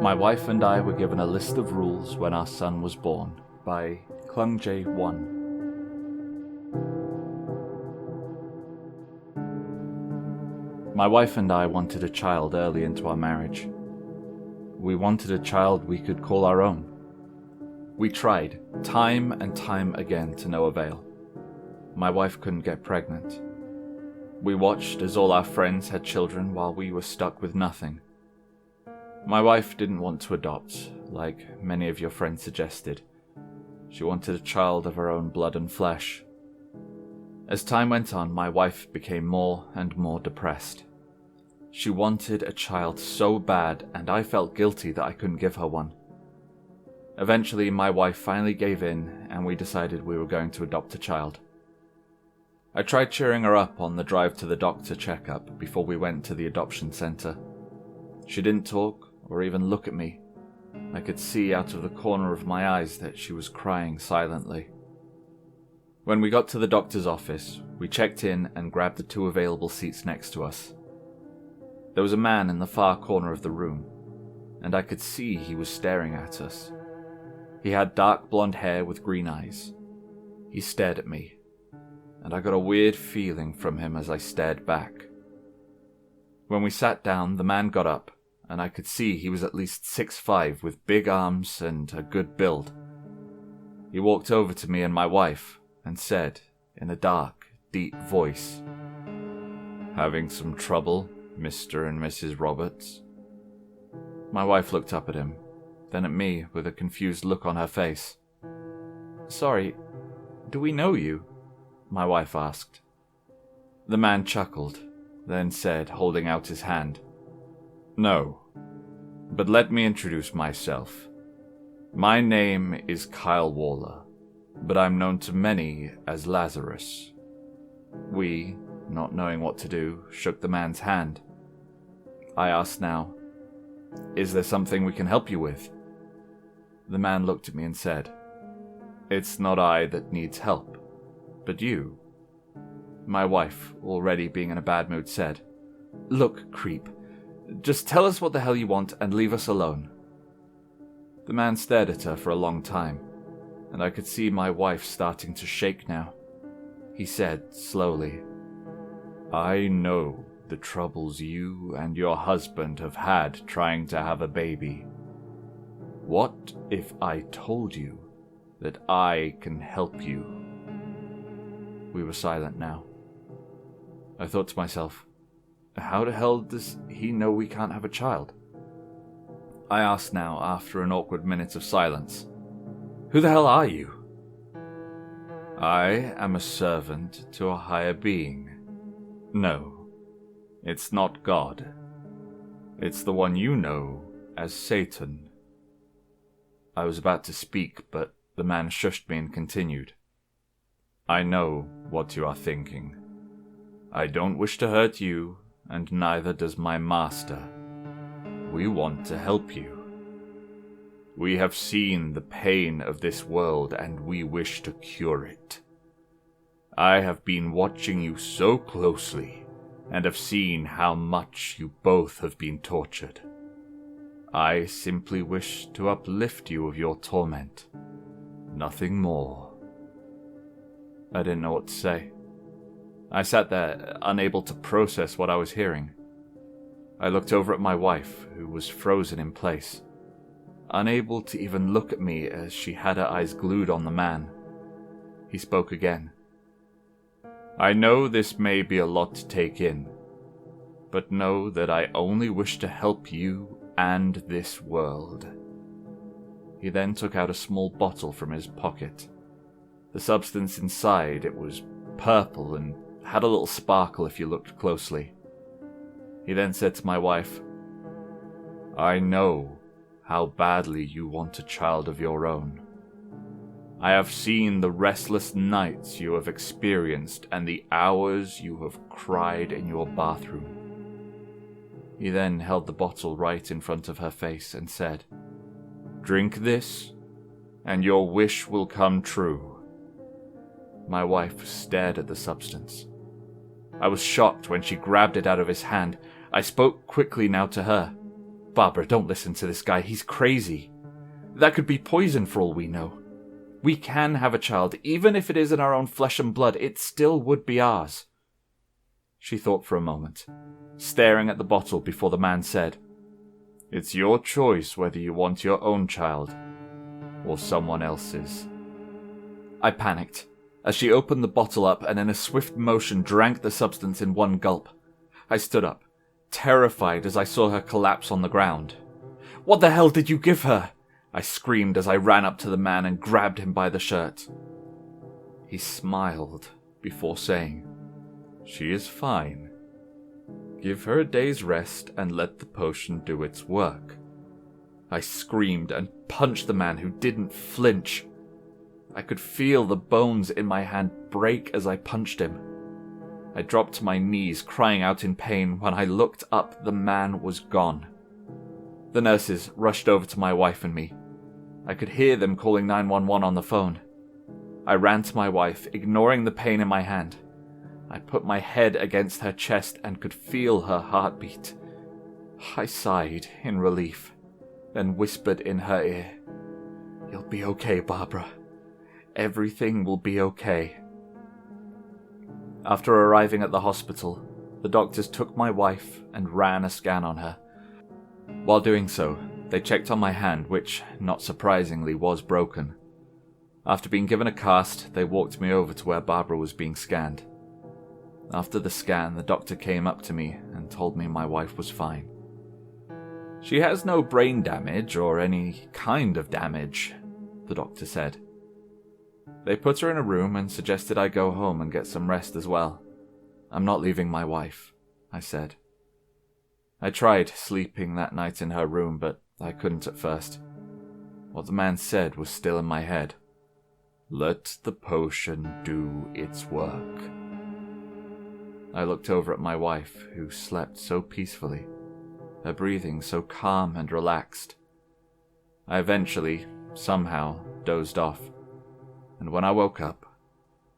My wife and I were given a list of rules when our son was born by Klung J1. My wife and I wanted a child early into our marriage. We wanted a child we could call our own. We tried, time and time again, to no avail. My wife couldn't get pregnant. We watched as all our friends had children while we were stuck with nothing. My wife didn't want to adopt, like many of your friends suggested. She wanted a child of her own blood and flesh. As time went on, my wife became more and more depressed. She wanted a child so bad, and I felt guilty that I couldn't give her one. Eventually, my wife finally gave in, and we decided we were going to adopt a child. I tried cheering her up on the drive to the doctor checkup before we went to the adoption center. She didn't talk or even look at me. I could see out of the corner of my eyes that she was crying silently. When we got to the doctor's office, we checked in and grabbed the 2 available seats next to us. There was a man in the far corner of the room, and I could see he was staring at us. He had dark blonde hair with green eyes. He stared at me, and I got a weird feeling from him as I stared back. When we sat down, the man got up, and I could see he was at least 6'5" with big arms and a good build. He walked over to me and my wife and said, in a dark, deep voice, "Having some trouble, Mr. and Mrs. Roberts?" My wife looked up at him, then at me with a confused look on her face. "Sorry, do we know you?" my wife asked. The man chuckled, then said, holding out his hand, "No, but let me introduce myself. My name is Kyle Waller, but I'm known to many as Lazarus." We, not knowing what to do, shook the man's hand. I asked now, "Is there something we can help you with?" The man looked at me and said, "It's not I that needs help, but you." My wife, already being in a bad mood, said, "Look, creep, just tell us what the hell you want and leave us alone." The man stared at her for a long time, and I could see my wife starting to shake now. He said slowly, "I know the troubles you and your husband have had trying to have a baby. What if I told you that I can help you?" We were silent now. I thought to myself, how the hell does he know we can't have a child? I asked now, after an awkward minute of silence, "Who the hell are you?" "I am a servant to a higher being. No, it's not God. It's the one you know as Satan." I was about to speak, but the man shushed me and continued, "I know what you are thinking. I don't wish to hurt you, and neither does my master. We want to help you. We have seen the pain of this world, and we wish to cure it. I have been watching you so closely, and have seen how much you both have been tortured. I simply wish to uplift you of your torment. Nothing more." I didn't know what to say. I sat there, unable to process what I was hearing. I looked over at my wife, who was frozen in place, unable to even look at me as she had her eyes glued on the man. He spoke again. "I know this may be a lot to take in, but know that I only wish to help you and this world." He then took out a small bottle from his pocket. The substance inside, it was purple and had a little sparkle if you looked closely. He then said to my wife, "I know how badly you want a child of your own. I have seen the restless nights you have experienced and the hours you have cried in your bathroom." He then held the bottle right in front of her face and said, "Drink this, and your wish will come true." My wife stared at the substance. I was shocked when she grabbed it out of his hand. I spoke quickly now to her. Barbara, don't listen to this guy. He's crazy. That could be poison for all we know. We can have a child. Even if it isn't our own flesh and blood, it still would be ours. She thought for a moment, staring at the bottle before the man said, "It's your choice whether you want your own child or someone else's." I panicked as she opened the bottle up and in a swift motion drank the substance in one gulp. I stood up, terrified as I saw her collapse on the ground. "What the hell did you give her?" I screamed as I ran up to the man and grabbed him by the shirt. He smiled before saying, "She is fine. Give her a day's rest and let the potion do its work." I screamed and punched the man who didn't flinch. I could feel the bones in my hand break as I punched him. I dropped to my knees, crying out in pain. When I looked up, the man was gone. The nurses rushed over to my wife and me. I could hear them calling 911 on the phone. I ran to my wife, ignoring the pain in my hand. I put my head against her chest and could feel her heartbeat. I sighed in relief, then whispered in her ear, "You'll be okay, Barbara. Everything will be okay." After arriving at the hospital, the doctors took my wife and ran a scan on her. While doing so, they checked on my hand, which, not surprisingly, was broken. After being given a cast, they walked me over to where Barbara was being scanned. After the scan, the doctor came up to me and told me my wife was fine. "She has no brain damage or any kind of damage," the doctor said. They put her in a room and suggested I go home and get some rest as well. "I'm not leaving my wife," I said. I tried sleeping that night in her room, but I couldn't at first. What the man said was still in my head. "Let the potion do its work." I looked over at my wife, who slept so peacefully, her breathing so calm and relaxed. I eventually, somehow, dozed off, and when I woke up,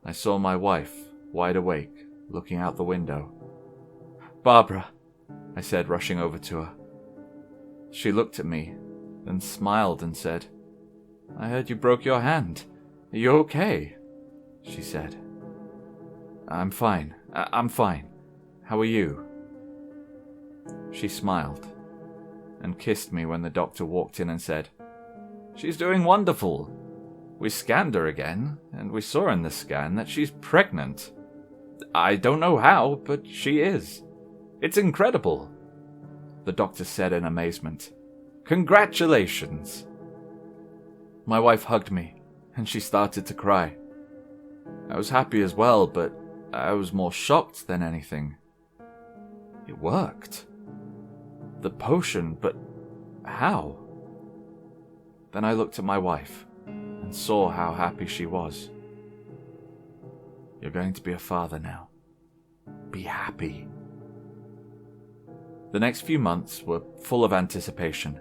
I saw my wife, wide awake, looking out the window. "Barbara," I said, rushing over to her. She looked at me, then smiled and said, "I heard you broke your hand. Are you okay?" she said. I'm fine. How are you?" She smiled and kissed me when the doctor walked in and said, "She's doing wonderful. We scanned her again, and we saw in the scan that she's pregnant. I don't know how, but she is. It's incredible," the doctor said in amazement. "Congratulations." My wife hugged me, and she started to cry. I was happy as well, but I was more shocked than anything. It worked. The potion, but how? Then I looked at my wife and saw how happy she was. "You're going to be a father now. Be happy." The next few months were full of anticipation.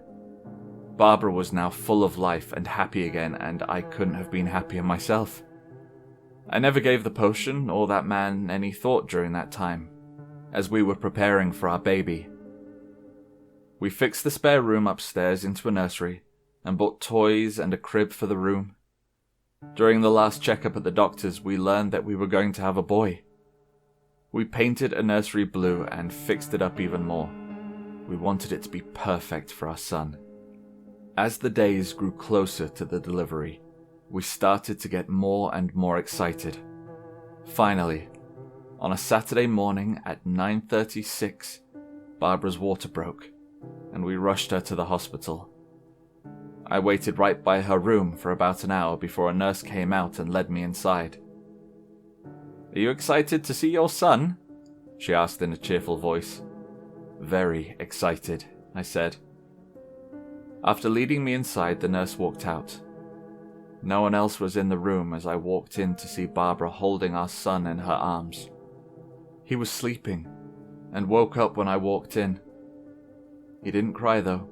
Barbara was now full of life and happy again, and I couldn't have been happier myself. I never gave the potion or that man any thought during that time, as we were preparing for our baby. We fixed the spare room upstairs into a nursery and bought toys and a crib for the room. During the last checkup at the doctor's, we learned that we were going to have a boy. We painted a nursery blue and fixed it up even more. We wanted it to be perfect for our son. As the days grew closer to the delivery, we started to get more and more excited. Finally, on a Saturday morning at 9:36, Barbara's water broke, and we rushed her to the hospital. I waited right by her room for about an hour before a nurse came out and led me inside. "Are you excited to see your son?" she asked in a cheerful voice. "Very excited," I said. After leading me inside, the nurse walked out. No one else was in the room as I walked in to see Barbara holding our son in her arms. He was sleeping and woke up when I walked in. He didn't cry though,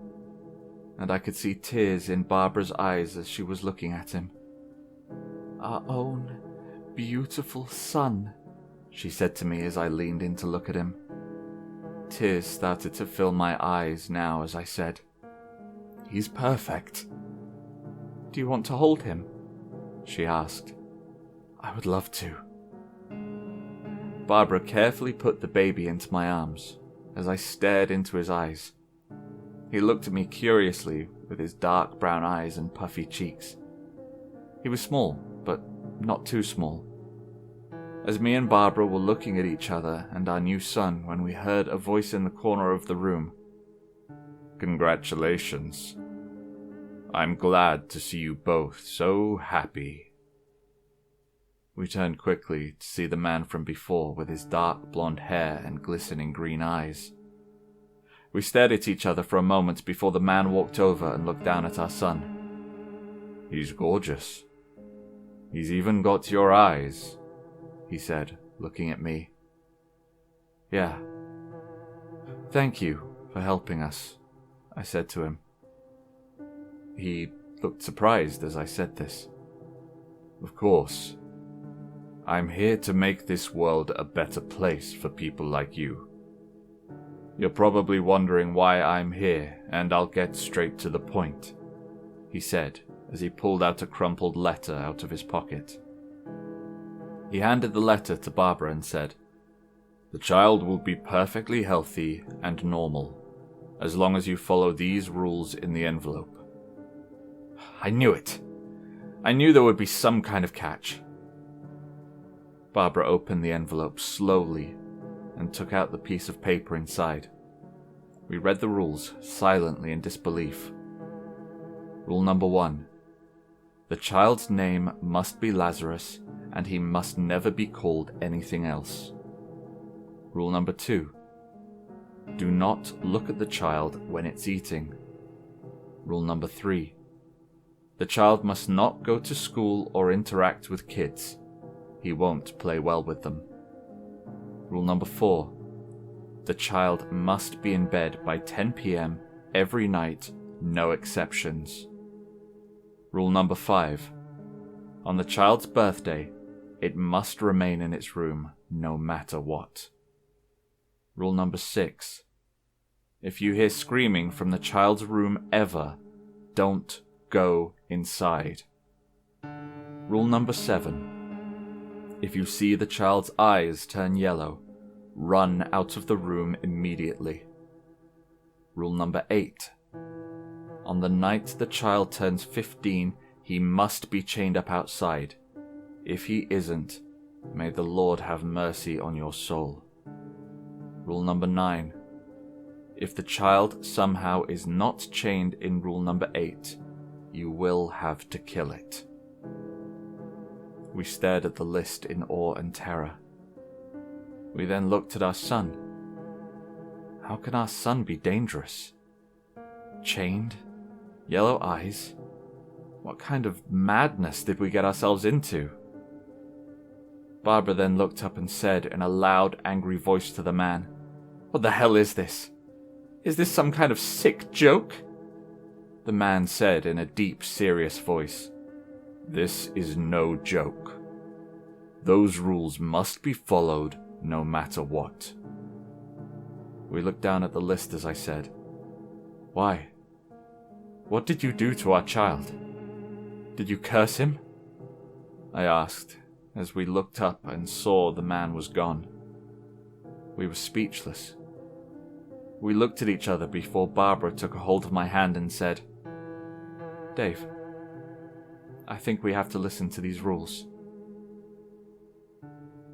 and I could see tears in Barbara's eyes as she was looking at him. "Our own beautiful son," she said to me as I leaned in to look at him. Tears started to fill my eyes now as I said, "He's perfect." "Do you want to hold him?" she asked. "I would love to." Barbara carefully put the baby into my arms as I stared into his eyes. He looked at me curiously with his dark brown eyes and puffy cheeks. He was small, but not too small. As me and Barbara were looking at each other and our new son when we heard a voice in the corner of the room. "Congratulations. I'm glad to see you both so happy." We turned quickly to see the man from before with his dark blonde hair and glistening green eyes. We stared at each other for a moment before the man walked over and looked down at our son. "He's gorgeous. He's even got your eyes," he said, looking at me. "Yeah. Thank you for helping us," I said to him. He looked surprised as I said this. "Of course. I'm here to make this world a better place for people like you. You're probably wondering why I'm here, and I'll get straight to the point," he said as he pulled out a crumpled letter out of his pocket. He handed the letter to Barbara and said, "The child will be perfectly healthy and normal, as long as you follow these rules in the envelope." I knew it. I knew there would be some kind of catch. Barbara opened the envelope slowly and took out the piece of paper inside. We read the rules silently in disbelief. Rule number 1. The child's name must be Lazarus, and he must never be called anything else. Rule number 2. Do not look at the child when it's eating. Rule number 3. The child must not go to school or interact with kids. He won't play well with them. Rule number 4. The child must be in bed by 10 p.m. every night, no exceptions. Rule number 5. On the child's birthday, it must remain in its room, no matter what. Rule number 6. If you hear screaming from the child's room ever, don't go inside. Rule number 7. If you see the child's eyes turn yellow, run out of the room immediately. Rule number 8. On the night the child turns 15, he must be chained up outside. If he isn't, may the Lord have mercy on your soul. Rule number 9. If the child somehow is not chained in rule number 8, you will have to kill it. We stared at the list in awe and terror. We then looked at our son. How can our son be dangerous? Chained? Yellow eyes? What kind of madness did we get ourselves into? Barbara then looked up and said in a loud, angry voice to the man, "What the hell is this? Is this some kind of sick joke?" The man said in a deep, serious voice, "This is no joke. Those rules must be followed no matter what." We looked down at the list as I said, "Why? What did you do to our child? Did you curse him?" I asked as we looked up and saw the man was gone. We were speechless. We looked at each other before Barbara took a hold of my hand and said, "Dave, I think we have to listen to these rules."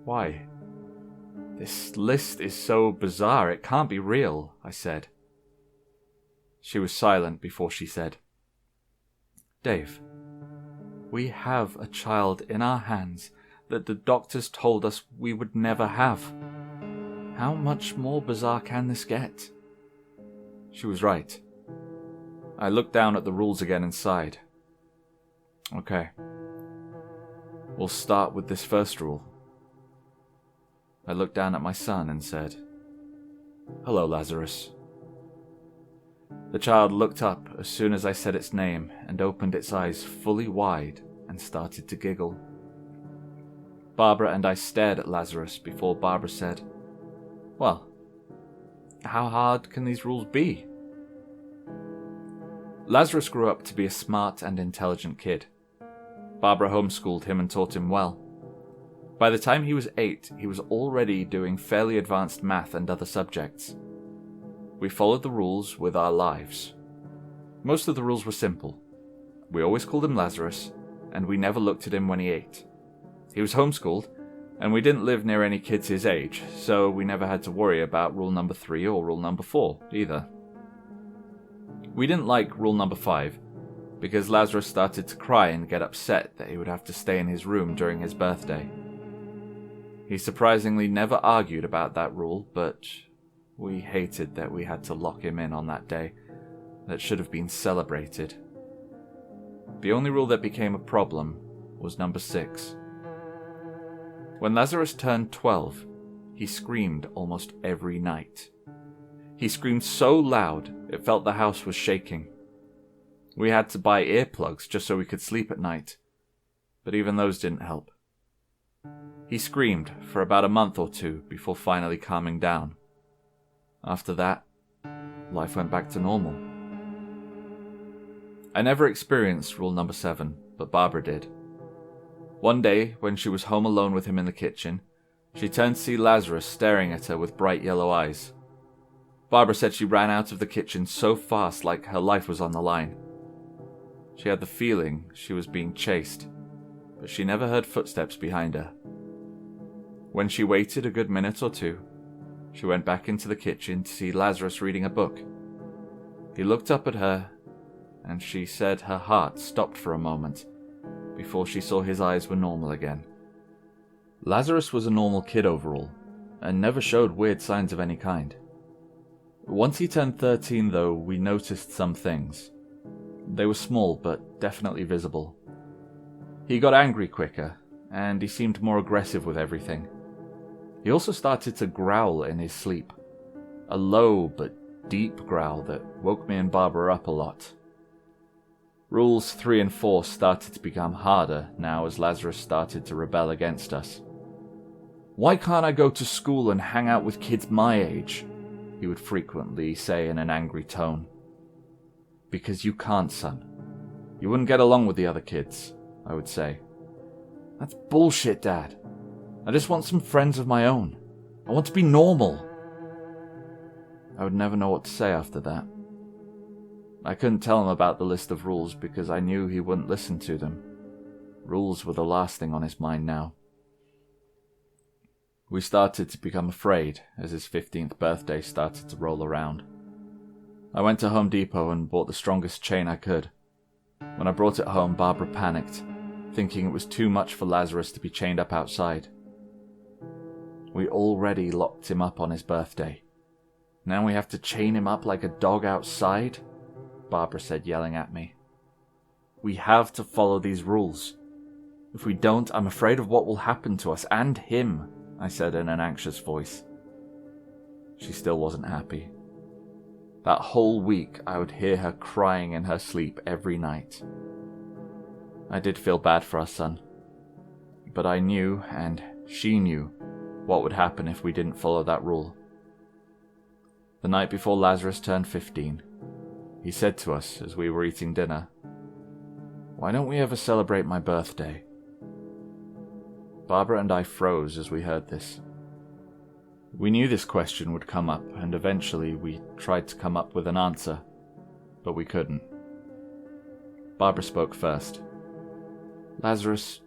"Why? This list is so bizarre, it can't be real," I said. She was silent before she said, "Dave, we have a child in our hands that the doctors told us we would never have. How much more bizarre can this get?" She was right. I looked down at the rules again and sighed. "Okay. We'll start with this first rule." I looked down at my son and said, "Hello, Lazarus." The child looked up as soon as I said its name and opened its eyes fully wide and started to giggle. Barbara and I stared at Lazarus before Barbara said, "Well, how hard can these rules be? Lazarus grew up to be a smart and intelligent kid. Barbara homeschooled him and taught him well. By the time he was 8, he was already doing fairly advanced math and other subjects. We followed the rules with our lives. Most of the rules were simple. We always called him Lazarus, and we never looked at him when he ate. He was homeschooled, and we didn't live near any kids his age, so we never had to worry about rule number 3 or rule number 4 either. We didn't like rule number 5, because Lazarus started to cry and get upset that he would have to stay in his room during his birthday. He surprisingly never argued about that rule, but we hated that we had to lock him in on that day that should have been celebrated. The only rule that became a problem was number 6. When Lazarus turned 12, he screamed almost every night. He screamed so loud it felt the house was shaking. We had to buy earplugs just so we could sleep at night, but even those didn't help. He screamed for about a month or 2 before finally calming down. After that, life went back to normal. I never experienced rule number 7, but Barbara did. One day, when she was home alone with him in the kitchen, she turned to see Lazarus staring at her with bright yellow eyes. Barbara said she ran out of the kitchen so fast, like her life was on the line. She had the feeling she was being chased, but she never heard footsteps behind her. When she waited a good minute or 2, she went back into the kitchen to see Lazarus reading a book. He looked up at her, and she said her heart stopped for a moment before she saw his eyes were normal again. Lazarus was a normal kid overall, and never showed weird signs of any kind. Once he turned 13, though, we noticed some things. They were small, but definitely visible. He got angry quicker, and he seemed more aggressive with everything. He also started to growl in his sleep. A low but deep growl that woke me and Barbara up a lot. Rules 3 and 4 started to become harder now as Lazarus started to rebel against us. "Why can't I go to school and hang out with kids my age?" he would frequently say in an angry tone. "Because you can't, son. You wouldn't get along with the other kids," I would say. "That's bullshit, Dad. I just want some friends of my own. I want to be normal." I would never know what to say after that. I couldn't tell him about the list of rules because I knew he wouldn't listen to them. Rules were the last thing on his mind now. We started to become afraid as his 15th birthday started to roll around. I went to Home Depot and bought the strongest chain I could. When I brought it home, Barbara panicked, thinking it was too much for Lazarus to be chained up outside. We already locked him up on his birthday. Now we have to chain him up like a dog outside? Barbara said, yelling at me. "We have to follow these rules. If we don't, I'm afraid of what will happen to us and him," I said in an anxious voice. She still wasn't happy. That whole week, I would hear her crying in her sleep every night. I did feel bad for our son, but I knew, and she knew, what would happen if we didn't follow that rule. The night before Lazarus turned 15, he said to us as we were eating dinner, "Why don't we ever celebrate my birthday?" Barbara and I froze as we heard this. We knew this question would come up, and eventually we tried to come up with an answer, but we couldn't. Barbara spoke first. "Lazarus,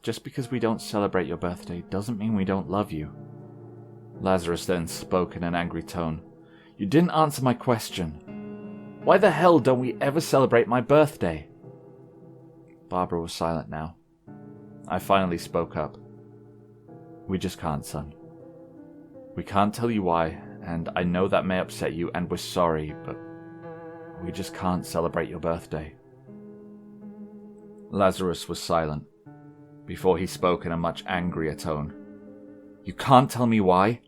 just because we don't celebrate your birthday doesn't mean we don't love you." Lazarus then spoke in an angry tone. "You didn't answer my question. Why the hell don't we ever celebrate my birthday?" Barbara was silent now. I finally spoke up. "We just can't, son. We can't tell you why, and I know that may upset you, and we're sorry, but we just can't celebrate your birthday." Lazarus was silent, before he spoke in a much angrier tone. "You can't tell me why?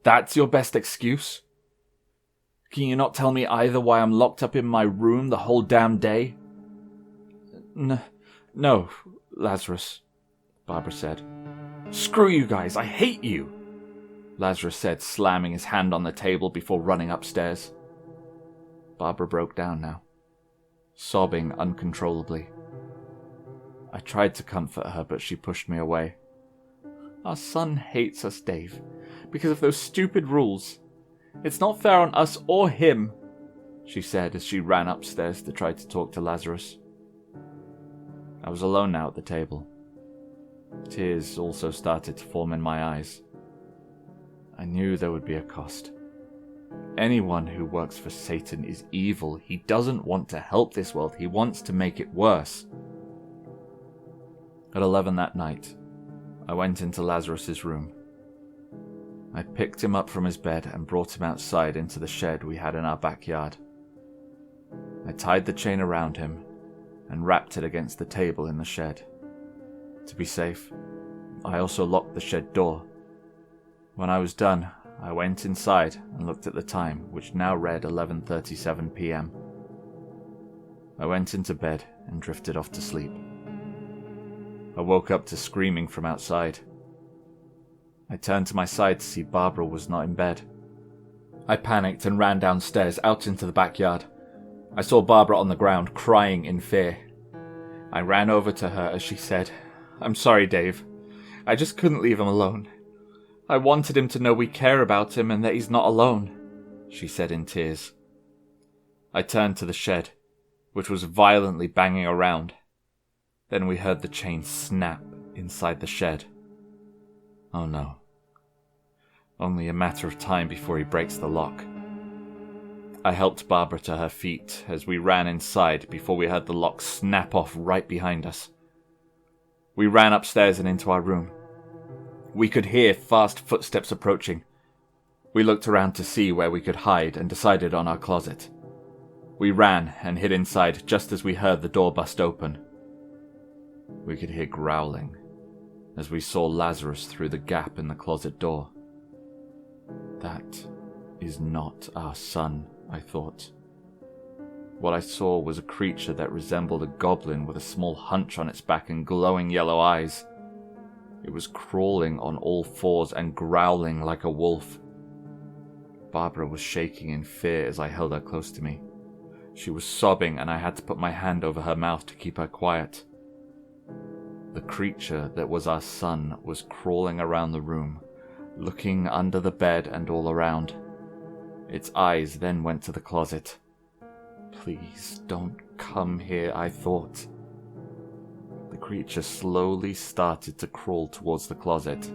That's your best excuse? Can you not tell me either why I'm locked up in my room the whole damn day?" No, Lazarus," Barbara said. "Screw you guys, I hate you." Lazarus said, slamming his hand on the table before running upstairs. Barbara broke down now, sobbing uncontrollably. I tried to comfort her, but she pushed me away. "Our son hates us, Dave, because of those stupid rules. It's not fair on us or him," she said as she ran upstairs to try to talk to Lazarus. I was alone now at the table. Tears also started to form in my eyes. I knew there would be a cost. Anyone who works for Satan is evil. He doesn't want to help this world. He wants to make it worse. At 11 that night, I went into Lazarus's room. I picked him up from his bed and brought him outside into the shed we had in our backyard. I tied the chain around him and wrapped it against the table in the shed. To be safe, I also locked the shed door. When I was done, I went inside and looked at the time, which now read 11:37 p.m. I went into bed and drifted off to sleep. I woke up to screaming from outside. I turned to my side to see Barbara was not in bed. I panicked and ran downstairs out into the backyard. I saw Barbara on the ground, crying in fear. I ran over to her as she said, "I'm sorry, Dave. I just couldn't leave him alone. I wanted him to know we care about him and that he's not alone," she said in tears. I turned to the shed, which was violently banging around. Then we heard the chain snap inside the shed. Oh no. Only a matter of time before he breaks the lock. I helped Barbara to her feet as we ran inside before we heard the lock snap off right behind us. We ran upstairs and into our room. We could hear fast footsteps approaching. We looked around to see where we could hide and decided on our closet. We ran and hid inside just as we heard the door bust open. We could hear growling as we saw Lazarus through the gap in the closet door. That is not our son, I thought. What I saw was a creature that resembled a goblin with a small hunch on its back and glowing yellow eyes. It was crawling on all fours and growling like a wolf. Barbara was shaking in fear as I held her close to me. She was sobbing and I had to put my hand over her mouth to keep her quiet. The creature that was our son was crawling around the room, looking under the bed and all around. Its eyes then went to the closet. Please don't come here, I thought. The creature slowly started to crawl towards the closet.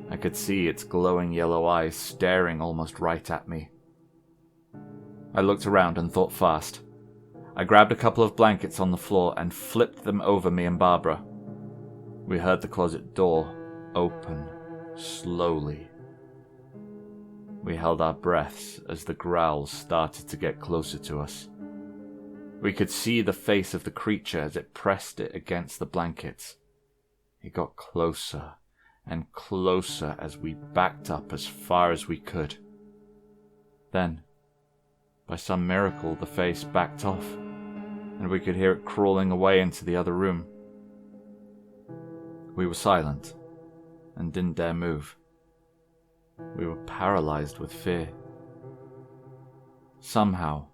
I could see its glowing yellow eyes staring almost right at me. I looked around and thought fast. I grabbed a couple of blankets on the floor and flipped them over me and Barbara. We heard the closet door open slowly. We held our breaths as the growls started to get closer to us. We could see the face of the creature as it pressed it against the blankets. It got closer and closer as we backed up as far as we could. Then, by some miracle, the face backed off, and we could hear it crawling away into the other room. We were silent and didn't dare move. We were paralyzed with fear. Somehow,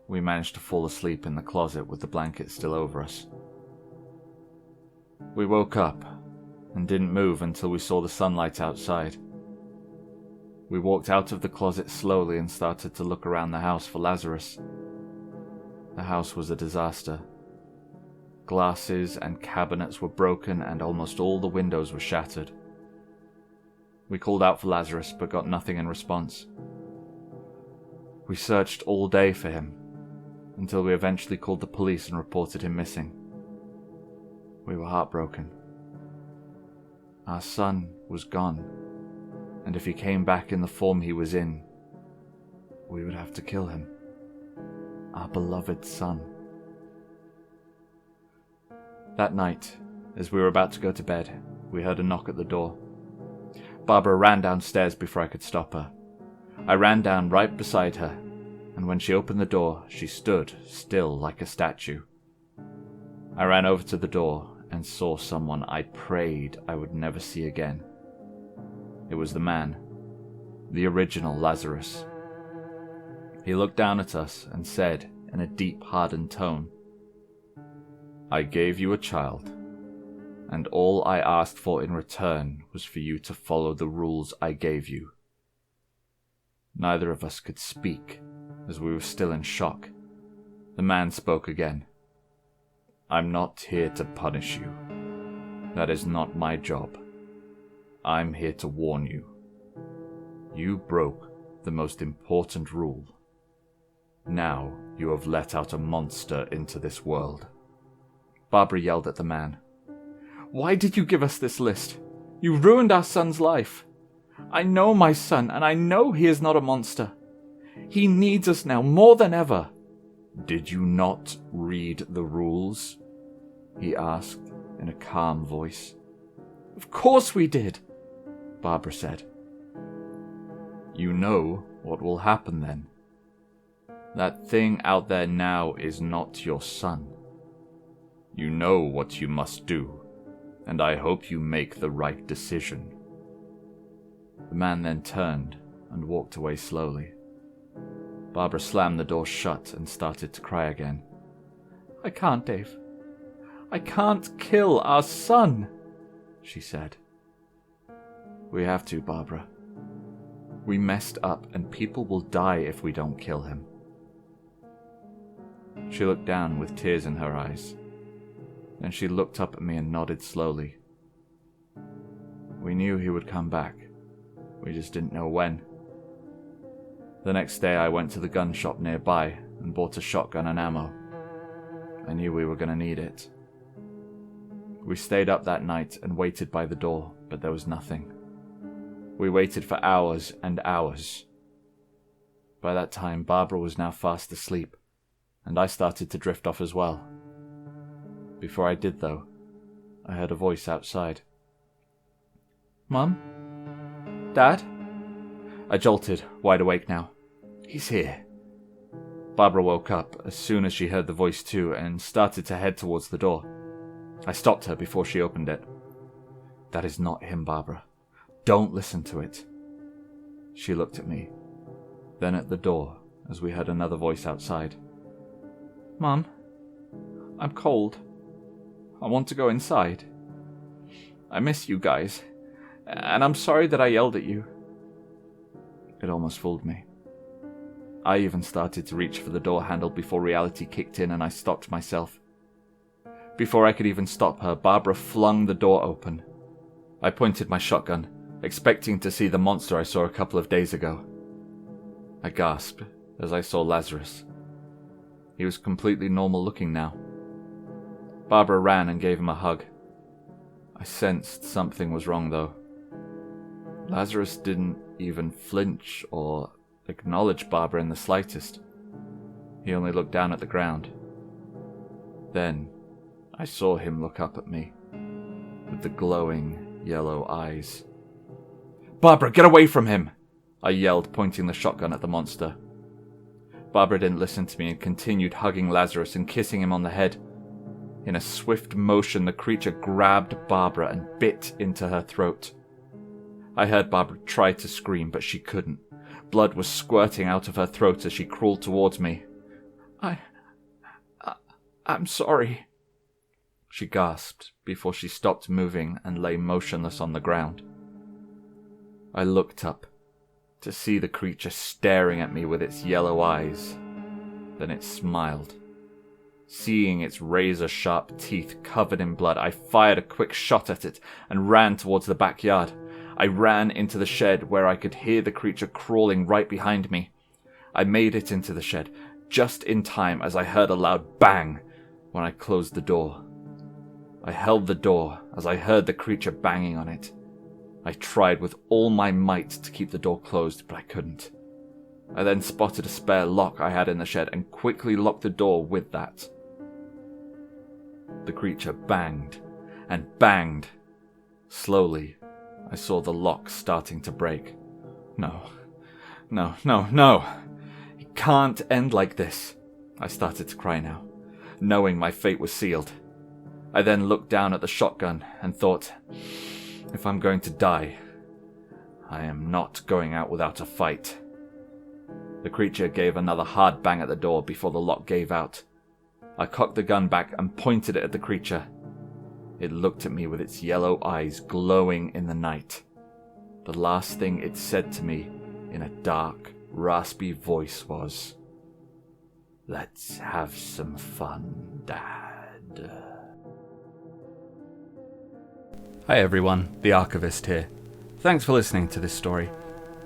we managed to fall asleep in the closet with the blanket still over us. We woke up and didn't move until we saw the sunlight outside. We walked out of the closet slowly and started to look around the house for Lazarus. The house was a disaster. Glasses and cabinets were broken and almost all the windows were shattered. We called out for Lazarus but got nothing in response. We searched all day for him until we eventually called the police and reported him missing. We were heartbroken. Our son was gone, and if he came back in the form he was in, we would have to kill him. Our beloved son. That night, as we were about to go to bed, we heard a knock at the door. Barbara ran downstairs before I could stop her. I ran down right beside her, and when she opened the door, she stood still like a statue. I ran over to the door and saw someone I prayed I would never see again. It was the man, the original Lazarus. He looked down at us and said in a deep, hardened tone, "I gave you a child, and all I asked for in return was for you to follow the rules I gave you." Neither of us could speak, as we were still in shock. The man spoke again. "I'm not here to punish you. That is not my job. I'm here to warn you. You broke the most important rule. Now you have let out a monster into this world." Barbara yelled at the man. "Why did you give us this list? You ruined our son's life. I know my son, and I know he is not a monster. He needs us now more than ever." "Did you not read the rules?" he asked in a calm voice. "Of course we did," Barbara said. "You know what will happen then. That thing out there now is not your son. You know what you must do, and I hope you make the right decision." The man then turned and walked away slowly. Barbara slammed the door shut and started to cry again. "I can't, Dave. I can't kill our son," she said. "We have to, Barbara. We messed up, and people will die if we don't kill him." She looked down with tears in her eyes. Then she looked up at me and nodded slowly. "We knew he would come back. We just didn't know when." The next day I went to the gun shop nearby and bought a shotgun and ammo. I knew we were going to need it. We stayed up that night and waited by the door, but there was nothing. We waited for hours and hours. By that time, Barbara was now fast asleep, and I started to drift off as well. Before I did, though, I heard a voice outside. "Mum? Dad?" I jolted, wide awake now. "He's here." Barbara woke up as soon as she heard the voice too and started to head towards the door. I stopped her before she opened it. "That is not him, Barbara. Don't listen to it." She looked at me, then at the door as we heard another voice outside. "Mum, I'm cold. I want to go inside. I miss you guys, and I'm sorry that I yelled at you." It almost fooled me. I even started to reach for the door handle before reality kicked in and I stopped myself. Before I could even stop her, Barbara flung the door open. I pointed my shotgun, expecting to see the monster I saw a couple of days ago. I gasped as I saw Lazarus. He was completely normal looking now. Barbara ran and gave him a hug. I sensed something was wrong though. Lazarus didn't even flinch or acknowledge Barbara in the slightest. He only looked down at the ground. Then I saw him look up at me, with the glowing yellow eyes. "Barbara, get away from him!" I yelled, pointing the shotgun at the monster. Barbara didn't listen to me and continued hugging Lazarus and kissing him on the head. In a swift motion, the creature grabbed Barbara and bit into her throat. I heard Barbara try to scream, but she couldn't. Blood was squirting out of her throat as she crawled towards me. I'm sorry," she gasped before she stopped moving and lay motionless on the ground. I looked up to see the creature staring at me with its yellow eyes. Then it smiled. Seeing its razor-sharp teeth covered in blood, I fired a quick shot at it and ran towards the backyard. I ran into the shed where I could hear the creature crawling right behind me. I made it into the shed just in time as I heard a loud bang when I closed the door. I held the door as I heard the creature banging on it. I tried with all my might to keep the door closed, but I couldn't. I then spotted a spare lock I had in the shed and quickly locked the door with that. The creature banged and banged. Slowly, I saw the lock starting to break. No. It can't end like this. I started to cry now, knowing my fate was sealed. I then looked down at the shotgun and thought, if I'm going to die, I am not going out without a fight. The creature gave another hard bang at the door before the lock gave out. I cocked the gun back and pointed it at the creature. It looked at me with its yellow eyes glowing in the night. The last thing it said to me in a dark, raspy voice was, "Let's have some fun, Dad." Hi everyone, the Archivist here. Thanks for listening to this story.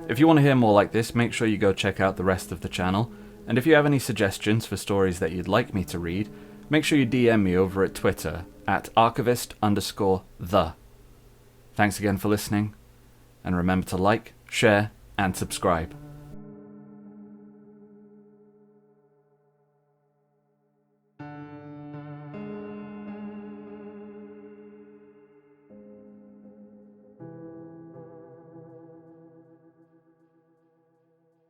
If you want to hear more like this, make sure you go check out the rest of the channel, and if you have any suggestions for stories that you'd like me to read, make sure you DM me over at Twitter at archivist_the. Thanks again for listening, and remember to like, share, and subscribe.